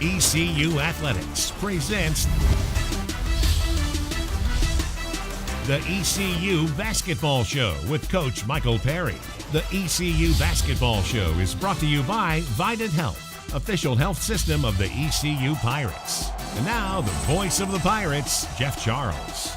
ECU Athletics presents the ECU Basketball Show with Coach Michael Perry. The ECU Basketball Show is brought to you by Vidant Health, official health system of the ECU Pirates. And now, the voice of the Pirates, Jeff Charles.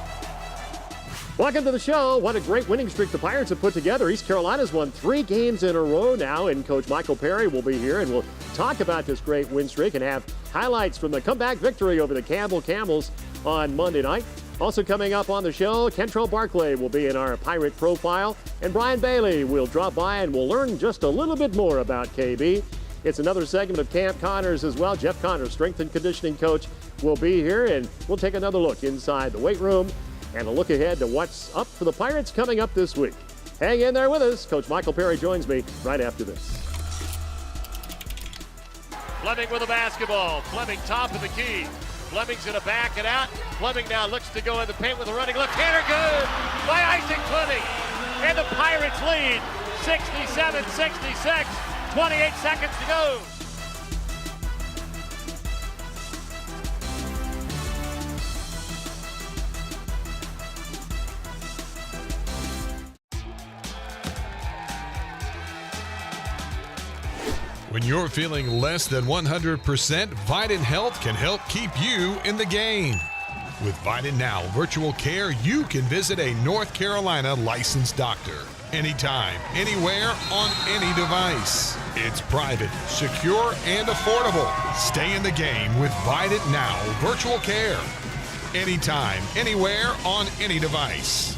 Welcome to the show. What a great winning streak the Pirates have put together. East Carolina's won 3 games in a row now, and Coach Michael Perry will be here, and we'll talk about this great win streak and have highlights from the comeback victory over the Campbell Camels on Monday night. Also coming up on the show, Kentrell Barclay will be in our Pirate profile, and Brian Bailey will drop by and we'll learn just a little bit more about KB. It's another segment of Camp Connors as well. Jeff Connors, strength and conditioning coach, will be here, and we'll take another look inside the weight room and a look ahead to what's up for the Pirates coming up this week. Hang in there with us. Coach Michael Perry joins me right after this. Fleming with the basketball. Fleming top of the key. Fleming's going to back it out. Fleming now looks to go in the paint with a running left-hander. Good by Isaac Fleming. And the Pirates lead 67-66. 28 seconds to go. When you're feeling less than 100%, Vidant Health can help keep you in the game. With Vidant Now Virtual Care, you can visit a North Carolina licensed doctor anytime, anywhere, on any device. It's private, secure, and affordable. Stay in the game with Vidant Now Virtual Care. Anytime, anywhere, on any device.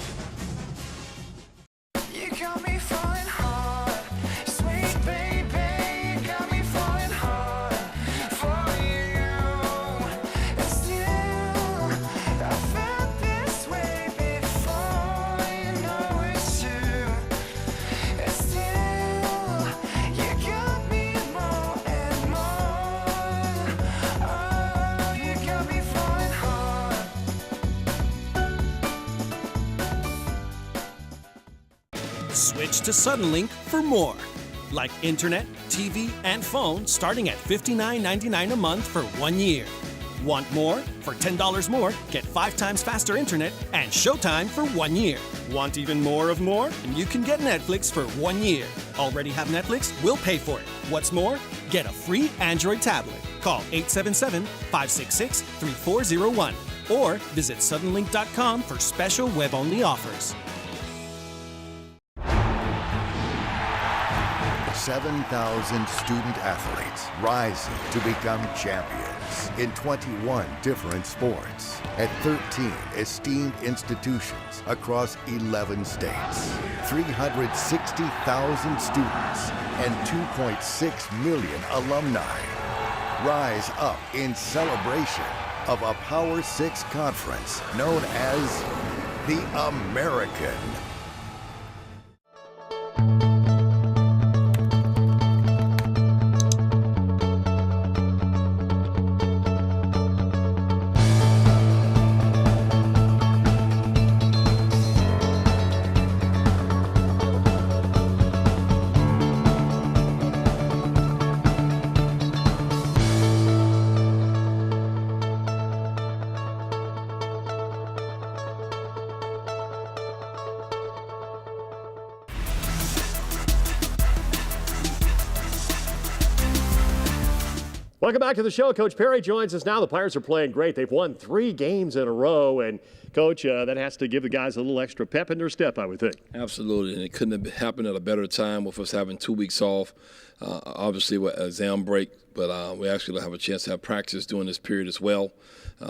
Switch to Suddenlink for more. Like internet, TV, and phone starting at $59.99 a month for 1 year. Want more? For $10 more, get 5 times faster internet and Showtime for 1 year. Want even more of more? And you can get Netflix for 1 year. Already have Netflix? We'll pay for it. What's more? Get a free Android tablet. Call 877-566-3401 or visit suddenlink.com for special web-only offers. 7,000 student athletes rising to become champions in 21 different sports at 13 esteemed institutions across 11 states. 360,000 students and 2.6 million alumni rise up in celebration of a Power 6 conference known as the American. Welcome back to the show. Coach Perry joins us now. The Pirates are playing great. They've won 3 games in a row, and Coach, that has to give the guys a little extra pep in their step, I would think. Absolutely, and it couldn't have happened at a better time with us having 2 weeks off. Obviously, with exam break, but we actually have a chance to have practice during this period as well.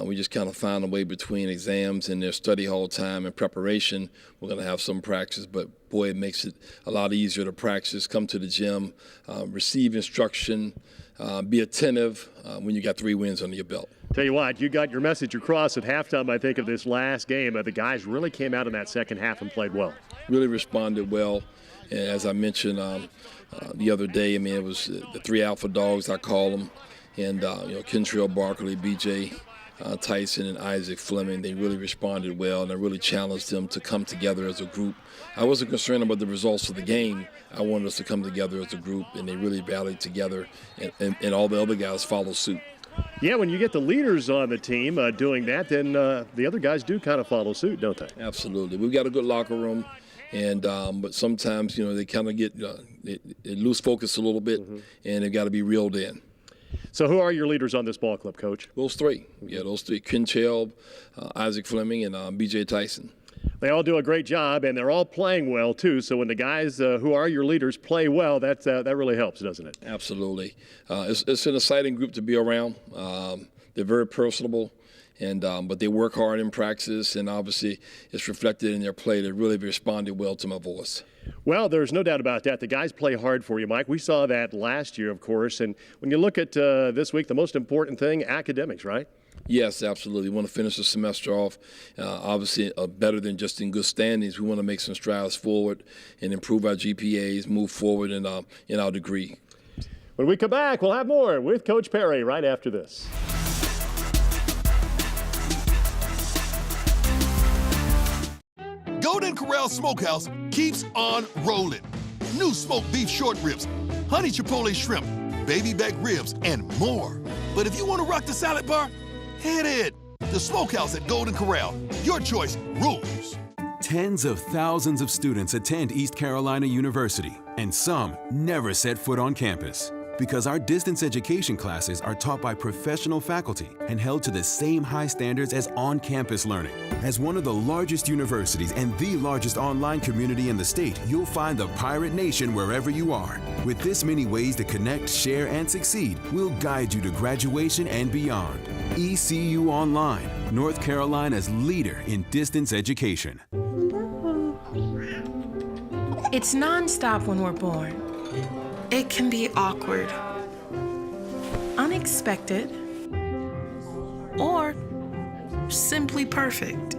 We just kind of found a way between exams and their study hall time and preparation. We're going to have some practice, but boy, it makes it a lot easier to practice, come to the gym, receive instruction, be attentive when you got 3 wins under your belt. Tell you what, you got your message across at halftime, I think, of this last game. The guys really came out in that second half and played well. Really responded well. And as I mentioned the other day, I mean, it was the 3 alpha dogs, I call them, and Kentrell Barkley, B.J. Tyson, and Isaac Fleming. They really responded well, and I really challenged them to come together as a group. I wasn't concerned about the results of the game. I wanted us to come together as a group, and they really rallied together, and all the other guys followed suit. Yeah, when you get the leaders on the team doing that, then the other guys do kind of follow suit, don't they? Absolutely. We've got a good locker room, and but sometimes, they kind of get they lose focus a little bit, and they've got to be reeled in. So who are your leaders on this ball club, Coach? Those three. Yeah, those three. Ken Chubb, Isaac Fleming, and B.J. Tyson. They all do a great job, and they're all playing well, too. So when the guys who are your leaders play well, that really helps, doesn't it? Absolutely. It's an exciting group to be around. They're very personable, and but they work hard in practice, and obviously it's reflected in their play. They really responded well to my voice. Well, there's no doubt about that. The guys play hard for you, Mike. We saw that last year, of course. And when you look at this week, the most important thing, academics, right? Yes, absolutely. We want to finish the semester off, obviously, better than just in good standings. We want to make some strides forward and improve our GPAs, move forward in our degree. When we come back, we'll have more with Coach Perry right after this. Golden Corral Smokehouse keeps on rolling. New smoked beef short ribs, honey chipotle shrimp, baby back ribs, and more. But if you want to rock the salad bar, hit it. The Smokehouse at Golden Corral. Your choice rules. Tens of thousands of students attend East Carolina University, and some never set foot on campus. Because our distance education classes are taught by professional faculty and held to the same high standards as on-campus learning. As one of the largest universities and the largest online community in the state, you'll find the Pirate Nation wherever you are. With this many ways to connect, share, and succeed, we'll guide you to graduation and beyond. ECU Online, North Carolina's leader in distance education. It's nonstop when we're born. It can be awkward, unexpected, or simply perfect.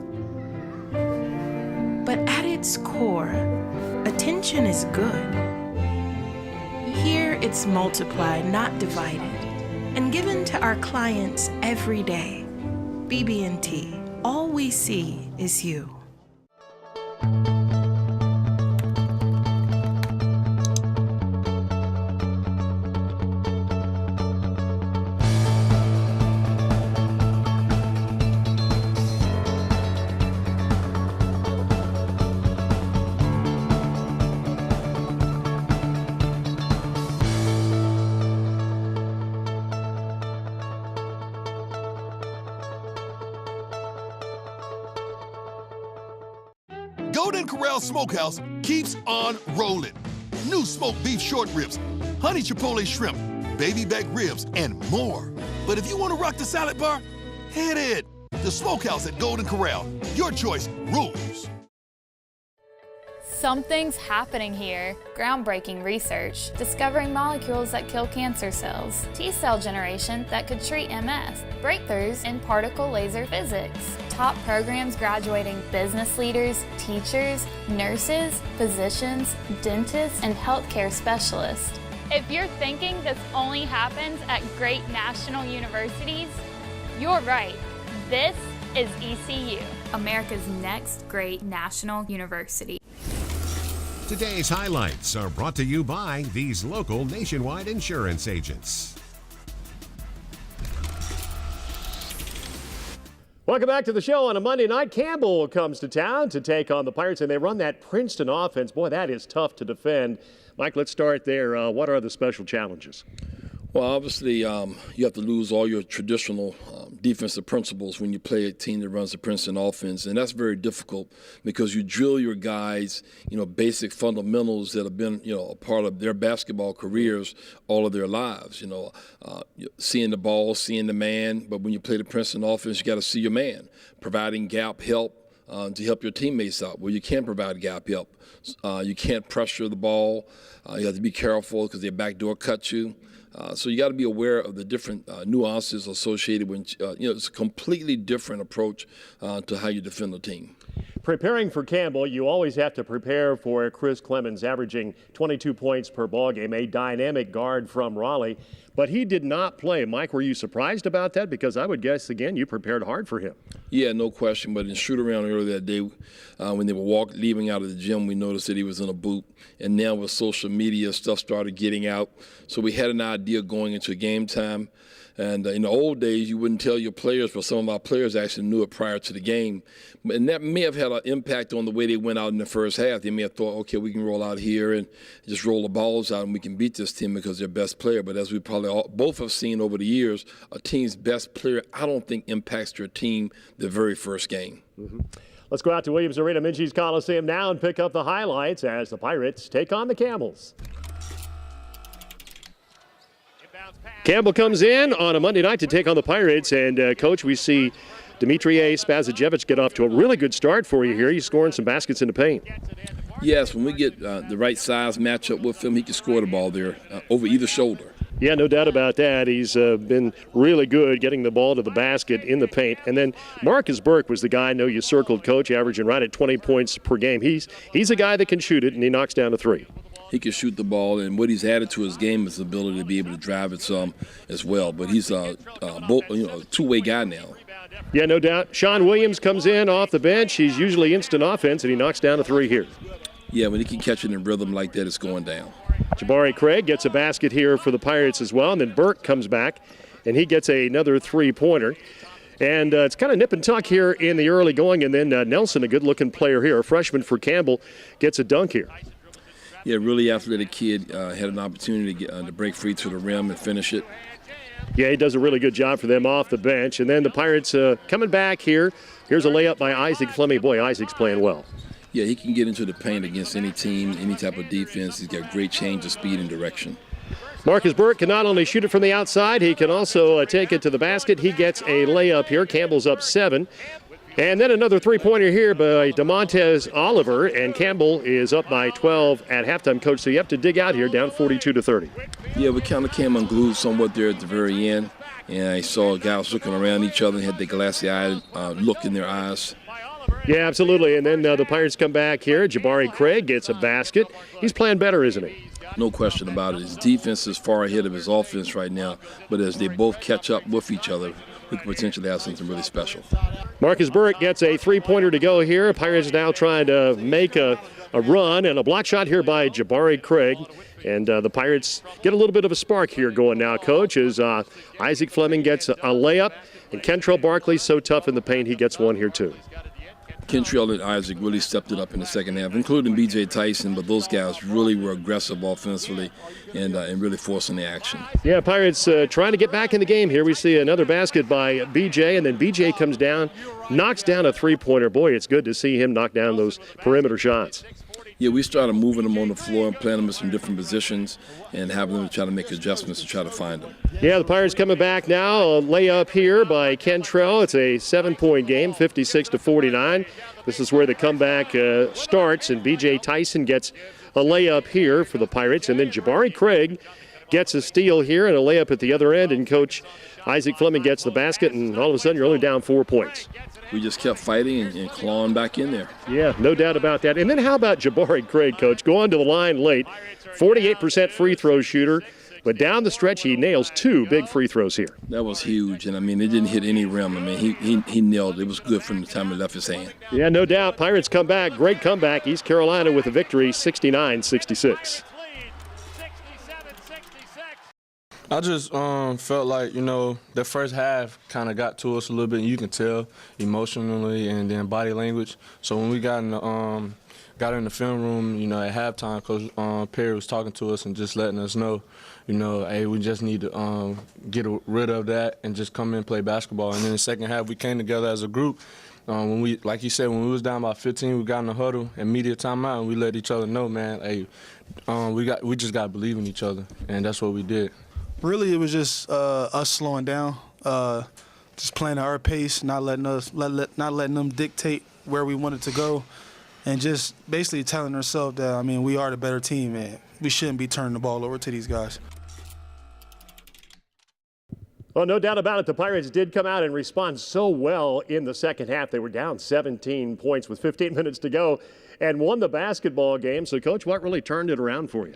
But at its core, attention is good. Here it's multiplied, not divided, and given to our clients every day. BB&T, all we see is you. Golden Corral Smokehouse keeps on rolling. New smoked beef short ribs, honey chipotle shrimp, baby back ribs, and more. But if you want to rock the salad bar, hit it. The Smokehouse at Golden Corral. Your choice rules. Something's happening here. Groundbreaking research, discovering molecules that kill cancer cells, T-cell generation that could treat MS, breakthroughs in particle laser physics, top programs graduating business leaders, teachers, nurses, physicians, dentists, and healthcare specialists. If you're thinking this only happens at great national universities, you're right. This is ECU, America's next great national university. Today's highlights are brought to you by these local nationwide insurance agents. Welcome back to the show on a Monday night. Campbell comes to town to take on the Pirates, and they run that Princeton offense. Boy, that is tough to defend. Mike, let's start there. What are the special challenges? Well, obviously, you have to lose all your traditional defensive principles when you play a team that runs the Princeton offense, and that's very difficult because you drill your guys, basic fundamentals that have been, a part of their basketball careers all of their lives. Seeing the ball, seeing the man, but when you play the Princeton offense, you got to see your man, providing gap help to help your teammates out. Well, you can't provide gap help. You can't pressure the ball. You have to be careful because their backdoor cut you. So you got to be aware of the different nuances associated with, it's a completely different approach to how you defend the team. Preparing for Campbell, you always have to prepare for Chris Clemens, averaging 22 points per ball game, a dynamic guard from Raleigh. But he did not play. Mike, were you surprised about that? Because I would guess, again, you prepared hard for him. Yeah, no question. But in shoot-around earlier that day, when they were leaving out of the gym, we noticed that he was in a boot. And now with social media stuff started getting out. So we had an idea going into game time. And in the old days, you wouldn't tell your players, but some of our players actually knew it prior to the game. And that may have had an impact on the way they went out in the first half. They may have thought, okay, we can roll out here and just roll the balls out and we can beat this team because they're best player. But as we probably both have seen over the years, a team's best player, I don't think impacts their team the very first game. Mm-hmm. Let's go out to Williams Arena, Minges Coliseum now and pick up the highlights as the Pirates take on the Camels. Campbell comes in on a Monday night to take on the Pirates, and Coach, we see Dimitri Spazajevich get off to a really good start for you here. He's scoring some baskets in the paint. Yes, when we get the right size matchup with him, he can score the ball there over either shoulder. Yeah, no doubt about that. He's been really good getting the ball to the basket in the paint. And then Marcus Burke was the guy I know you circled, Coach, averaging right at 20 points per game. He's a guy that can shoot it, and he knocks down a three. He can shoot the ball, and what he's added to his game is the ability to be able to drive it some as well. But he's a two-way guy now. Yeah, no doubt. Sean Williams comes in off the bench. He's usually instant offense, and he knocks down a three here. Yeah, when he can catch it in rhythm like that, it's going down. Jabari Craig gets a basket here for the Pirates as well, and then Burke comes back, and he gets another three-pointer. And it's kind of nip and tuck here in the early going, and then Nelson, a good-looking player here, a freshman for Campbell, gets a dunk here. Yeah, really athletic kid, had an opportunity to get to break free to the rim and finish it. Yeah, he does a really good job for them off the bench. And then the Pirates coming back here. Here's a layup by Isaac Fleming. Boy, Isaac's playing well. Yeah, he can get into the paint against any team, any type of defense. He's got great change of speed and direction. Marcus Burke can not only shoot it from the outside, he can also take it to the basket. He gets a layup here. Campbell's up 7. And then another three-pointer here by DeMontez Oliver, and Campbell is up by 12 at halftime, Coach. So you have to dig out here, down 42-30. Yeah, we kind of came unglued somewhat there at the very end, and I saw guys looking around each other and had the glassy-eyed look in their eyes. Yeah, absolutely. And then the Pirates come back here. Jabari Craig gets a basket. He's playing better, isn't he? No question about it. His defense is far ahead of his offense right now, but as they both catch up with each other, we could potentially have something really special. Marcus Burke gets a three-pointer to go here. Pirates now trying to make a run, and a block shot here by Jabari Craig. And the Pirates get a little bit of a spark here going now, Coach, as Isaac Fleming gets a layup, and Kentrell Barkley's so tough in the paint, he gets one here too. Kentrell and Isaac really stepped it up in the second half, including B.J. Tyson, but those guys really were aggressive offensively and really forcing the action. Yeah, Pirates trying to get back in the game here. We see another basket by B.J., and then B.J. comes down, knocks down a three-pointer. Boy, it's good to see him knock down those perimeter shots. Yeah, we started moving them on the floor and playing them in some different positions and having them try to make adjustments to try to find them. Yeah, the Pirates coming back now. A layup here by Kentrell. It's a 7-point game, 56-49. This is where the comeback starts, and B.J. Tyson gets a layup here for the Pirates, and then Jabari Craig gets a steal here and a layup at the other end, and Coach Isaac Fleming gets the basket, and all of a sudden you're only down 4 points. We just kept fighting and clawing back in there. Yeah, no doubt about that. And then how about Jabari Craig, Coach? Going to the line late, 48% free throw shooter, but down the stretch he nails 2 big free throws here. That was huge, and I mean, it didn't hit any rim. I mean, he nailed it. It was good from the time it left his hand. Yeah, no doubt. Pirates come back. Great comeback. East Carolina with a victory, 69-66. I just felt like, the first half kind of got to us a little bit, and you can tell emotionally and then body language. So when we got in the film room, at halftime, Coach Perry was talking to us and just letting us know, hey, we just need to get rid of that and just come in and play basketball. And then the second half, we came together as a group. When we, like you said, when we was down by 15, we got in the huddle and media timeout, and we let each other know, man, hey, we just got to believe in each other, and that's what we did. Really, it was just us slowing down, just playing at our pace, not letting them dictate where we wanted to go, and just basically telling ourselves that, we are the better team, and we shouldn't be turning the ball over to these guys. Well, no doubt about it, the Pirates did come out and respond so well in the second half. They were down 17 points with 15 minutes to go and won the basketball game. So, Coach, what really turned it around for you?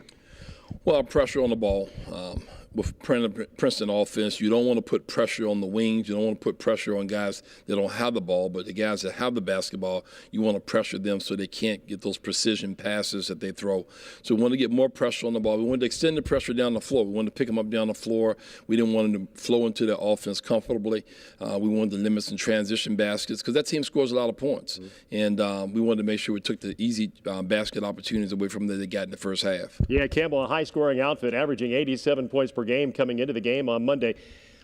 Well, pressure on the ball. with Princeton offense, you don't want to put pressure on the wings. You don't want to put pressure on guys that don't have the ball, but the guys that have the basketball, you want to pressure them so they can't get those precision passes that they throw. So we want to get more pressure on the ball. We wanted to extend the pressure down the floor. We wanted to pick them up down the floor. We didn't want them to flow into their offense comfortably. We wanted to limit some transition baskets because that team scores a lot of points. And we wanted to make sure we took the easy basket opportunities away from them that they got in the first half. Yeah, Campbell, a high-scoring outfit, averaging 87 points per game coming into the game on Monday.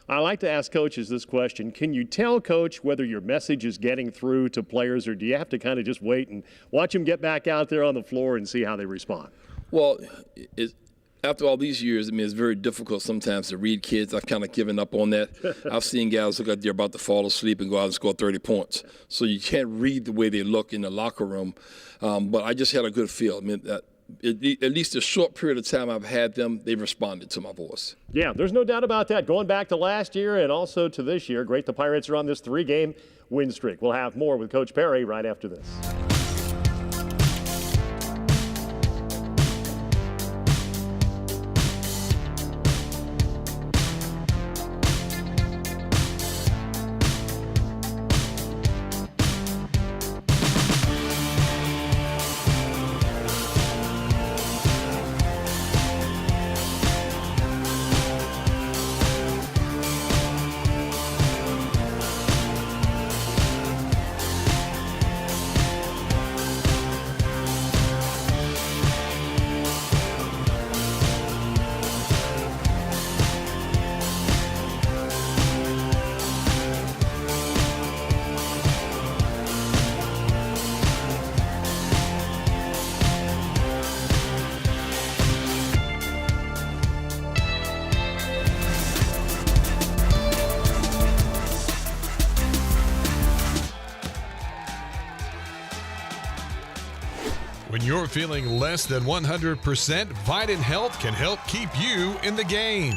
I like to ask coaches this question. Can you tell, Coach, whether your message is getting through to players, or do you have to kind of just wait and watch them get back out there on the floor and see how they respond? Well, after all these years, I mean, it's very difficult sometimes to read kids. I've kind of given up on that. I've seen guys look like they're about to fall asleep and go out and score 30 points. So you can't read the way they look in the locker room. But I just had a good feel. I mean, at least a short period of time I've had them, they've responded to my voice. Yeah, there's no doubt about that. Going back to last year and also to this year, great the Pirates are on this 3-game win streak. We'll have more with Coach Perry right after this. When you're feeling less than 100%, Vidant Health can help keep you in the game.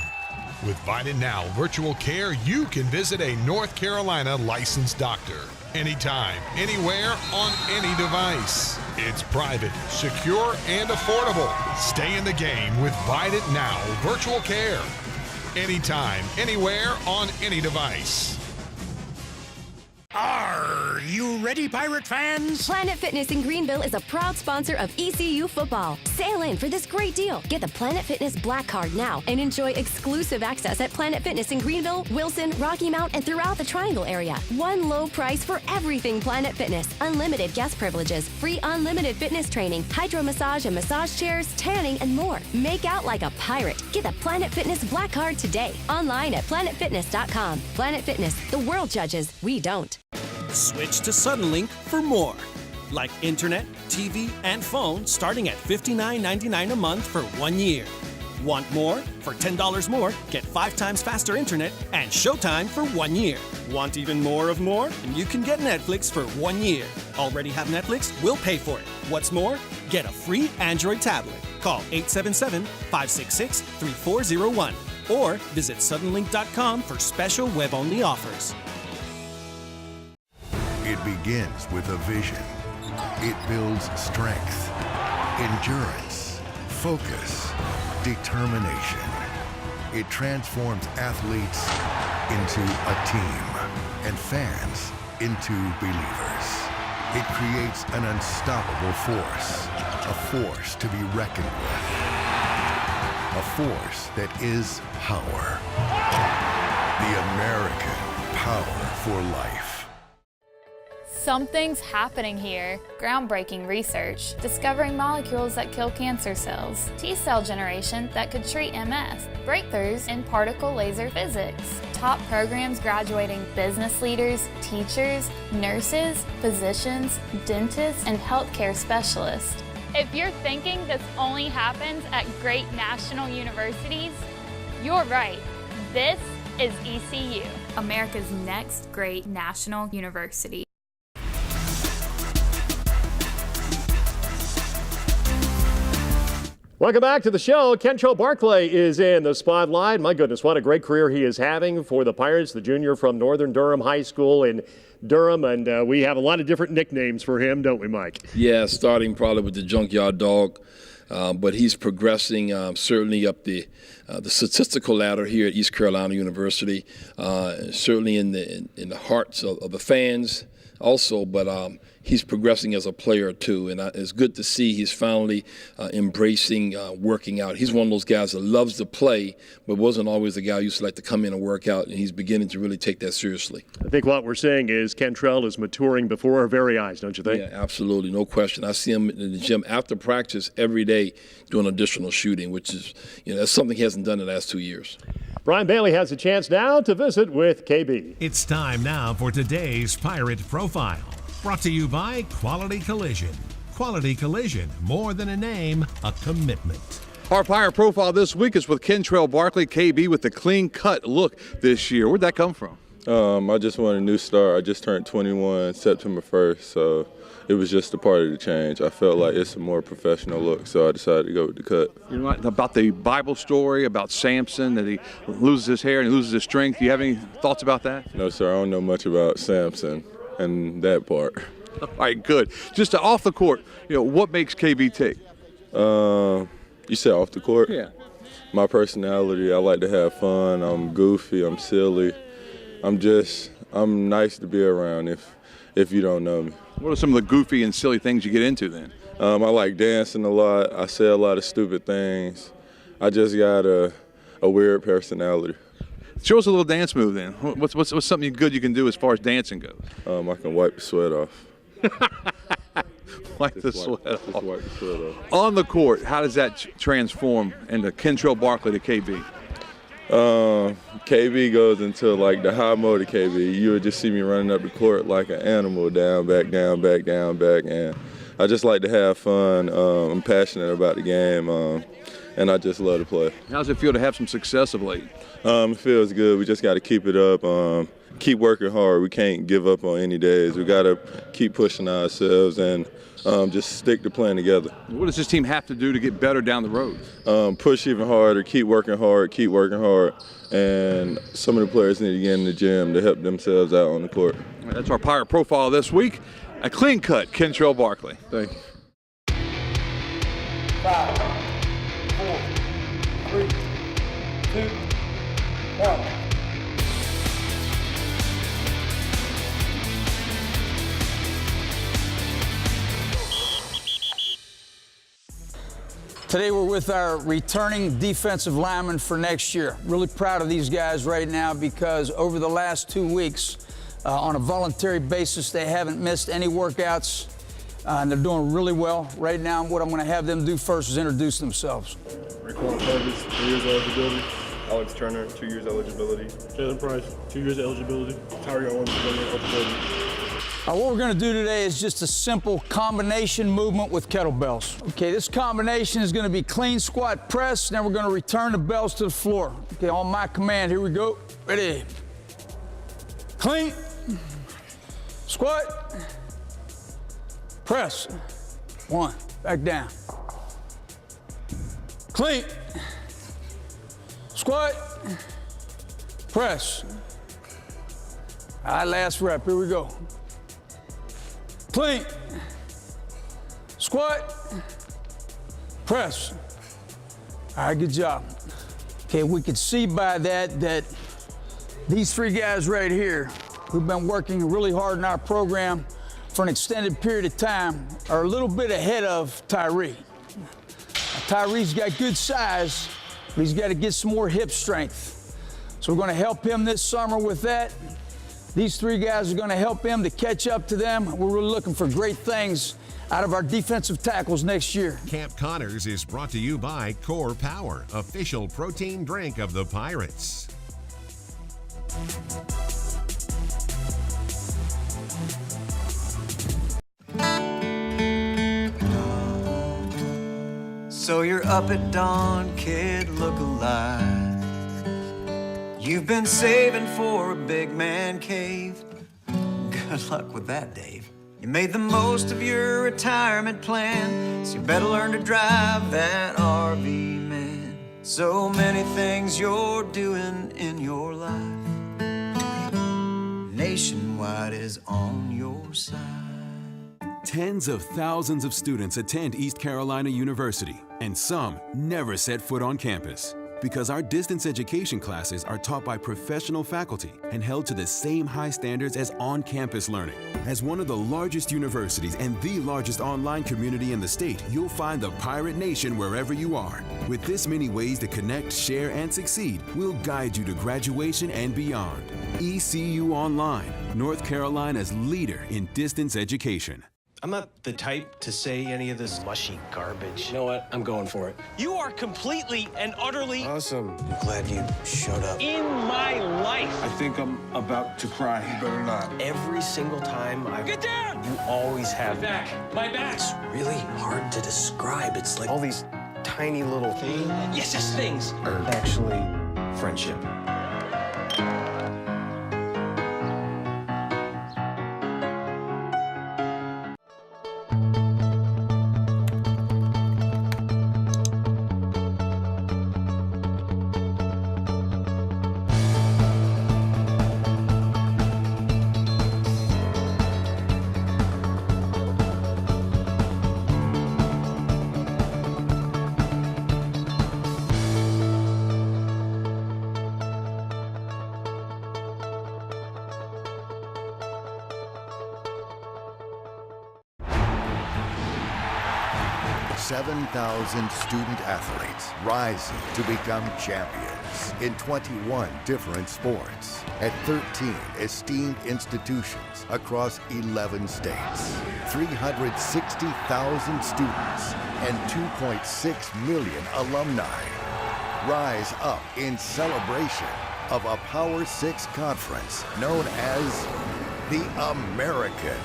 With Vidant Now Virtual Care, you can visit a North Carolina licensed doctor anytime, anywhere, on any device. It's private, secure, and affordable. Stay in the game with Vidant Now Virtual Care. Anytime, anywhere, on any device. Are you ready, Pirate fans? Planet Fitness in Greenville is a proud sponsor of ECU football. Sail in for this great deal. Get the Planet Fitness Black Card now and enjoy exclusive access at Planet Fitness in Greenville, Wilson, Rocky Mount, and throughout the Triangle area. One low price for everything Planet Fitness. Unlimited guest privileges, free unlimited fitness training, hydro massage and massage chairs, tanning, and more. Make out like a pirate. Get the Planet Fitness Black Card today. Online at planetfitness.com. Planet Fitness. The world judges. We don't. Switch to Suddenlink for more. Like internet, TV, and phone starting at $59.99 a month for 1 year. Want more? For $10 more, get 5 times faster internet and Showtime for 1 year. Want even more of more? And you can get Netflix for 1 year. Already have Netflix? We'll pay for it. What's more? Get a free Android tablet. Call 877-566-3401 or visit suddenlink.com for special web-only offers. It begins with a vision. It builds strength, endurance, focus, determination. It transforms athletes into a team and fans into believers. It creates an unstoppable force, a force to be reckoned with, a force that is power. The American power for life. Something's happening here. Groundbreaking research, discovering molecules that kill cancer cells, T-cell generation that could treat MS, breakthroughs in particle laser physics, top programs graduating business leaders, teachers, nurses, physicians, dentists, and healthcare specialists. If you're thinking this only happens at great national universities, you're right. This is ECU, America's next great national university. Welcome back to the show. Kentrell Barclay is in the spotlight. My goodness, what a great career he is having for the Pirates, the junior from Northern Durham High School in Durham. And we have a lot of different nicknames for him, don't we, Mike? Yeah, starting probably with the Junkyard Dog. but he's progressing certainly up the statistical ladder here at East Carolina University, certainly in the hearts of the fans also, but he's progressing as a player too, and it's good to see he's finally embracing working out. He's one of those guys that loves to play, but wasn't always the guy who used to like to come in and work out, and he's beginning to really take that seriously. I think what we're saying is Kentrell is maturing before our very eyes, don't you think? Yeah, absolutely, no question. I see him in the gym after practice every day doing additional shooting, which is, that's something he hasn't done in the last 2 years. Brian Bailey has a chance now to visit with KB. It's time now for today's Pirate Profile. Brought to you by Quality Collision. Quality Collision, more than a name, a commitment. Our Pirate Profile this week is with Kentrell Barkley, KB, with the clean-cut look this year. Where'd that come from? I just want a new start. I just turned 21 September 1st, so it was just a part of the change. I felt like it's a more professional look, so I decided to go with the cut. You know what, about the Bible story about Samson, that he loses his hair and he loses his strength. Do you have any thoughts about that? No, sir. I don't know much about Samson and that part. All right, good. Just off the court, what makes KB tick? You said off the court? Yeah. My personality, I like to have fun. I'm goofy, I'm silly. I'm nice to be around if you don't know me. What are some of the goofy and silly things you get into then? I like dancing a lot. I say a lot of stupid things. I just got a weird personality. Show us a little dance move then. What's something good you can do as far as dancing goes? I can wipe the sweat off. Wipe the sweat off. Just wipe the sweat off. On the court, how does that transform into Kentrell Barkley to KB? KB goes into like the high mode of KB. You would just see me running up the court like an animal, down, back, down, back, down, back, and I just like to have fun. I'm passionate about the game, and I just love to play. How's it feel to have some success of late? It feels good. We just got to keep it up, keep working hard. We can't give up on any days. We got to keep pushing ourselves and just stick to playing together. What does this team have to do to get better down the road? Push even harder, keep working hard, and some of the players need to get in the gym to help themselves out on the court. That's our Pirate Profile this week. A clean cut, Kentrell Barkley. Thank you. 5, 4, 3, 2, 1. Today we're with our returning defensive linemen for next year. Really proud of these guys right now because over the last 2 weeks, on a voluntary basis, they haven't missed any workouts, and they're doing really well. Right now, what I'm going to have them do first is introduce themselves. Raquan Purvis, 3 years eligibility. Alex Turner, 2 years eligibility. Jalen Price, 2 years eligibility. Tyree Owens, 1 year eligibility. What we're going to do today is just a simple combination movement with kettlebells. Okay, this combination is going to be clean squat press, then we're going to return the bells to the floor. Okay, on my command, here we go. Ready. Clean. Squat. Press. 1. Back down. Clean. Squat. Press. All right, last rep. Here we go. Clean. Squat. Press. All right, good job. Okay, we can see by that these 3 guys right here who've been working really hard in our program for an extended period of time are a little bit ahead of Tyree. Tyree's got good size, but he's got to get some more hip strength. So we're going to help him this summer with that. These 3 guys are going to help him to catch up to them. We're really looking for great things out of our defensive tackles next year. Camp Connors is brought to you by Core Power, official protein drink of the Pirates. So you're up at dawn, kid, look alive. You've been saving for a big man cave. Good luck with that, Dave. You made the most of your retirement plan, so you better learn to drive that RV, man. So many things you're doing in your life. Nationwide is on your side. Tens of thousands of students attend East Carolina University, and some never set foot on campus. Because our distance education classes are taught by professional faculty and held to the same high standards as on-campus learning. As one of the largest universities and the largest online community in the state, you'll find the Pirate Nation wherever you are. With this many ways to connect, share, and succeed, we'll guide you to graduation and beyond. ECU Online, North Carolina's leader in distance education. I'm not the type to say any of this mushy garbage. You know what? I'm going for it. You are completely and utterly Awesome. I'm glad you showed up. In my life. I think I'm about to cry. You better not. Every single time I Get down! You always have My back. It's really hard to describe. It's like all these tiny little things. Yes, yes, things. Are actually friendship. $7,000 student athletes rising to become champions in 21 different sports at 13 esteemed institutions across 11 states. 360,000 students and 2.6 million alumni rise up in celebration of a Power 6 conference known as the American.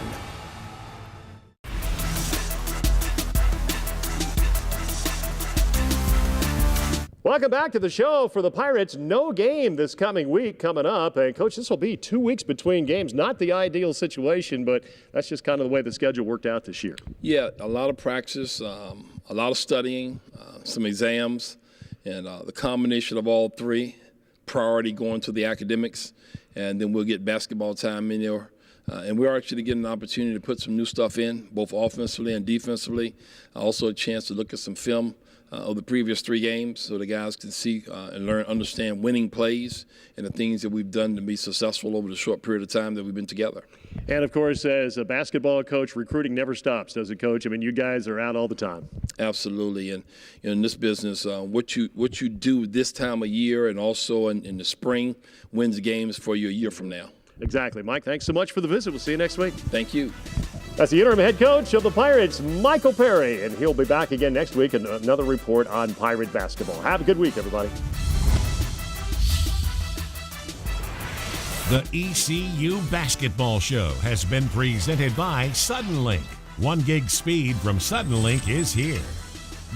Welcome back to the show. For the Pirates, no game this coming week coming up. And, Coach, this will be 2 weeks between games. Not the ideal situation, but that's just kind of the way the schedule worked out this year. Yeah, a lot of practice, a lot of studying, some exams, and the combination of all three, priority going to the academics, and then we'll get basketball time in there. And we're actually getting an opportunity to put some new stuff in, both offensively and defensively. Also a chance to look at some film of the previous 3 games so the guys can see and learn, understand winning plays and the things that we've done to be successful over the short period of time that we've been together. And, of course, as a basketball coach, recruiting never stops, does it, Coach? I mean, you guys are out all the time. Absolutely. And in this business, what you do this time of year and also in the spring wins games for you a year from now. Exactly. Mike, thanks so much for the visit. We'll see you next week. Thank you. That's the interim head coach of the Pirates, Michael Perry, and he'll be back again next week and another report on Pirate basketball. Have a good week, everybody. The ECU Basketball Show has been presented by Suddenlink. 1 gig speed from Suddenlink is here.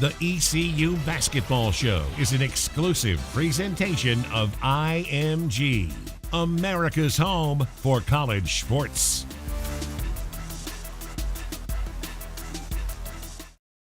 The ECU Basketball Show is an exclusive presentation of IMG, America's home for college sports.